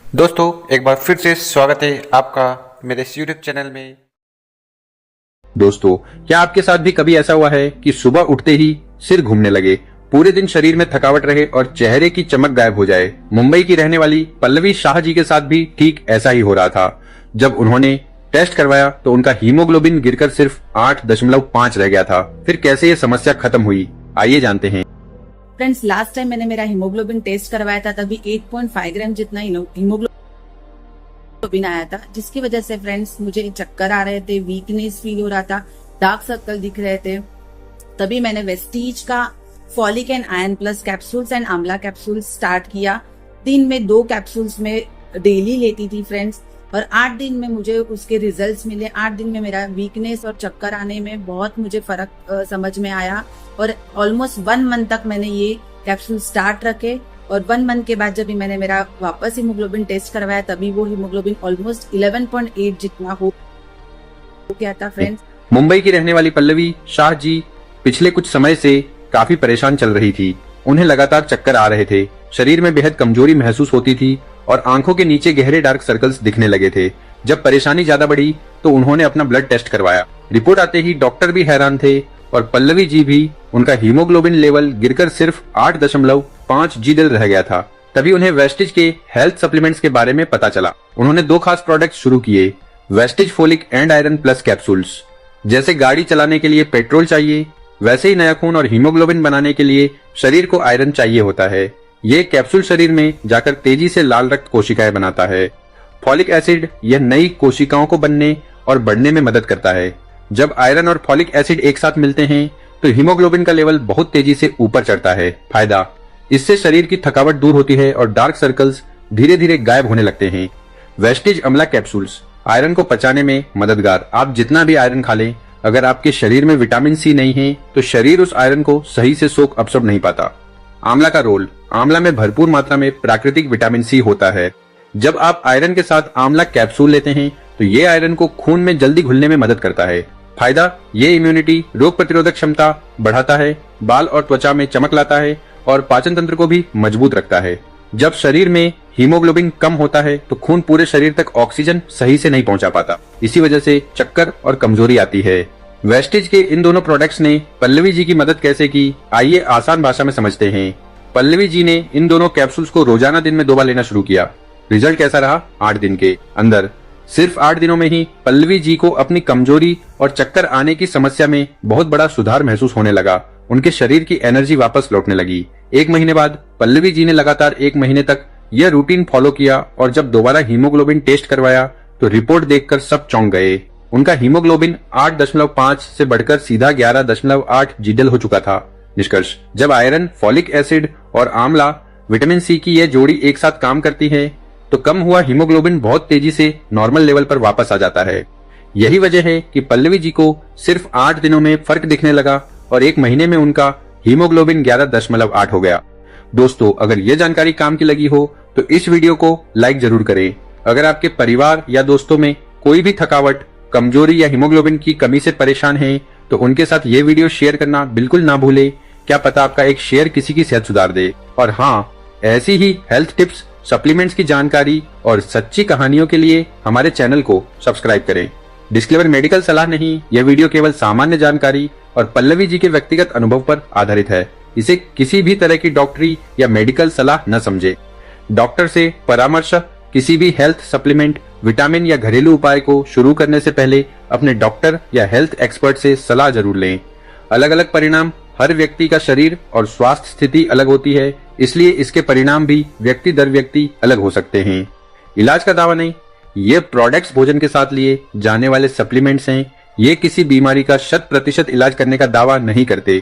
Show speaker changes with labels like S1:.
S1: दोस्तों एक बार फिर से स्वागत है आपका मेरे इस यूट्यूब चैनल में।
S2: दोस्तों, क्या आपके साथ भी कभी ऐसा हुआ है कि सुबह उठते ही सिर घूमने लगे, पूरे दिन शरीर में थकावट रहे और चेहरे की चमक गायब हो जाए? मुंबई की रहने वाली पल्लवी शाह जी के साथ भी ठीक ऐसा ही हो रहा था। जब उन्होंने टेस्ट करवाया तो उनका हीमोग्लोबिन गिरकर सिर्फ 8.5 रह गया था। फिर कैसे ये समस्या खत्म हुई, आइए जानते हैं।
S3: फ्रेंड्स, लास्ट टाइम मैंने मेरा हीमोग्लोबिन टेस्ट करवाया था, तभी 8.5 ग्राम जितना हीमोग्लोबिन आया था, जिसकी वजह से फ्रेंड्स मुझे चक्कर आ रहे थे, वीकनेस फील हो रहा था, डार्क सर्कल दिख रहे थे। तभी मैंने वेस्टीज का folic and iron plus capsules and आंवला कैप्सूल्स स्टार्ट किया। दिन में 2 कैप्सूल्स में डेली लेती थी फ्रेंड्स, और 8 दिन में मुझे उसके रिजल्ट्स मिले। 8 दिन में मेरा वीकनेस और चक्कर आने में बहुत मुझे फर्क समझ में आया, और ऑलमोस्ट 1 मंथ तक मैंने ये कैप्सूल स्टार्ट रखे। और 1 मंथ के बाद जब भी मैंने मेरा वापस हीमोग्लोबिन टेस्ट करवाया, तभी वो हीमोग्लोबिन ऑलमोस्ट 11.8 जितना हो गया था फ्रेंड्स।
S2: मुंबई की रहने वाली पल्लवी शाह जी पिछले कुछ समय से काफी परेशान चल रही थी। उन्हें लगातार चक्कर आ रहे थे, शरीर में बेहद कमजोरी महसूस होती थी और आंखों के नीचे गहरे डार्क सर्कल्स दिखने लगे थे। जब परेशानी ज्यादा बढ़ी तो उन्होंने अपना ब्लड टेस्ट करवाया। रिपोर्ट आते ही डॉक्टर भी हैरान थे और पल्लवी जी भी। उनका हीमोग्लोबिन लेवल गिरकर सिर्फ 8.5 जीडेल रह गया था। तभी उन्हें वेस्टिज के हेल्थ सप्लीमेंट्स के बारे में पता चला। उन्होंने 2 खास प्रोडक्ट शुरू किए, Vestige folic and iron plus capsules. जैसे गाड़ी चलाने के लिए पेट्रोल चाहिए, वैसे ही नया खून और हीमोग्लोबिन बनाने के लिए शरीर को आयरन चाहिए होता है। ये कैप्सूल शरीर में जाकर तेजी से लाल रक्त कोशिकाएं बनाता है। फॉलिक एसिड यह नई कोशिकाओं को बनने और बढ़ने में मदद करता है। जब आयरन और फॉलिक एसिड एक साथ मिलते हैं तो हीमोग्लोबिन का लेवल बहुत तेजी से ऊपर चढ़ता है। फायदा, इससे शरीर की थकावट दूर होती है और डार्क सर्कल्स धीरे धीरे गायब होने लगते हैं। वेस्टिज अमला कैप्सूल्स आयरन को पचाने में मददगार। आप जितना भी आयरन खा लें, अगर आपके शरीर में विटामिन सी नहीं है तो शरीर उस आयरन को सही से सोख अब्सॉर्ब नहीं पाता। आंवला का रोल, आंवला में भरपूर मात्रा में प्राकृतिक विटामिन सी होता है। जब आप आयरन के साथ आंवला कैप्सूल लेते हैं तो ये आयरन को खून में जल्दी घुलने में मदद करता है। फायदा, ये इम्यूनिटी, रोग प्रतिरोधक क्षमता बढ़ाता है, बाल और त्वचा में चमक लाता है और पाचन तंत्र को भी मजबूत रखता है। जब शरीर में हीमोग्लोबिन कम होता है तो खून पूरे शरीर तक ऑक्सीजन सही से नहीं पहुंचा पाता। इसी वजह से चक्कर और कमजोरी आती है। वेस्टिज के इन दोनों प्रोडक्ट्स ने पल्लवी जी की मदद कैसे की, आइए आसान भाषा में समझते हैं। पल्लवी जी ने इन दोनों कैप्सूल्स को रोजाना दिन में 2 बार लेना शुरू किया। रिजल्ट कैसा रहा? 8 दिन के अंदर, सिर्फ 8 दिनों में ही पल्लवी जी को अपनी कमजोरी और चक्कर आने की समस्या में बहुत बड़ा सुधार महसूस होने लगा। उनके शरीर की एनर्जी वापस लौटने लगी। 1 महीने बाद पल्लवी जी ने लगातार 1 महीने तक यह रूटीन फॉलो किया और जब दोबारा हीमोग्लोबिन टेस्ट करवाया तो रिपोर्ट देखकर सब चौंक गए। उनका हीमोग्लोबिन 8.5 से बढ़कर सीधा 11.8 जीडेल हो चुका था। निष्कर्ष, जब आयरन, फॉलिक एसिड और आंवला विटामिन सी की यह जोड़ी एक साथ काम करती है तो कम हुआ हीमोग्लोबिन बहुत तेजी से नॉर्मल लेवल पर वापस आ जाता है। यही वजह है कि पल्लवी जी को सिर्फ 8 दिनों में फर्क दिखने लगा और 1 महीने में उनका हीमोग्लोबिन 11.8 हो गया। दोस्तों, अगर ये जानकारी काम की लगी हो तो इस वीडियो को लाइक जरूर करें। अगर आपके परिवार या दोस्तों में कोई भी थकावट, कमजोरी या हीमोग्लोबिन की कमी से परेशान है तो उनके साथ ये वीडियो शेयर करना बिल्कुल ना भूले। क्या पता आपका एक शेयर किसी की सेहत सुधार दे। और हाँ, ऐसी ही हेल्थ टिप्स, सप्लीमेंट्स की जानकारी और सच्ची कहानियों के लिए हमारे चैनल को सब्सक्राइब करें। डिस्क्लेमर, मेडिकल सलाह नहीं, यह वीडियो केवल सामान्य जानकारी और पल्लवी जी के व्यक्तिगत अनुभव पर आधारित है। इसे किसी भी तरह की डॉक्टरी या मेडिकल सलाह न समझे। डॉक्टर से परामर्श, किसी भी हेल्थ सप्लीमेंट, विटामिन या घरेलू उपाय को शुरू करने से पहले अपने डॉक्टर या हेल्थ एक्सपर्ट से सलाह जरूर लें। अलग अलग परिणाम, हर व्यक्ति का शरीर और स्वास्थ्य स्थिति अलग होती है, इसलिए इसके परिणाम भी व्यक्ति दर व्यक्ति अलग हो सकते हैं। इलाज का दावा नहीं, ये प्रोडक्ट्स भोजन के साथ लिए जाने वाले सप्लीमेंट्स हैं। ये किसी बीमारी का 100% इलाज करने का दावा नहीं करते।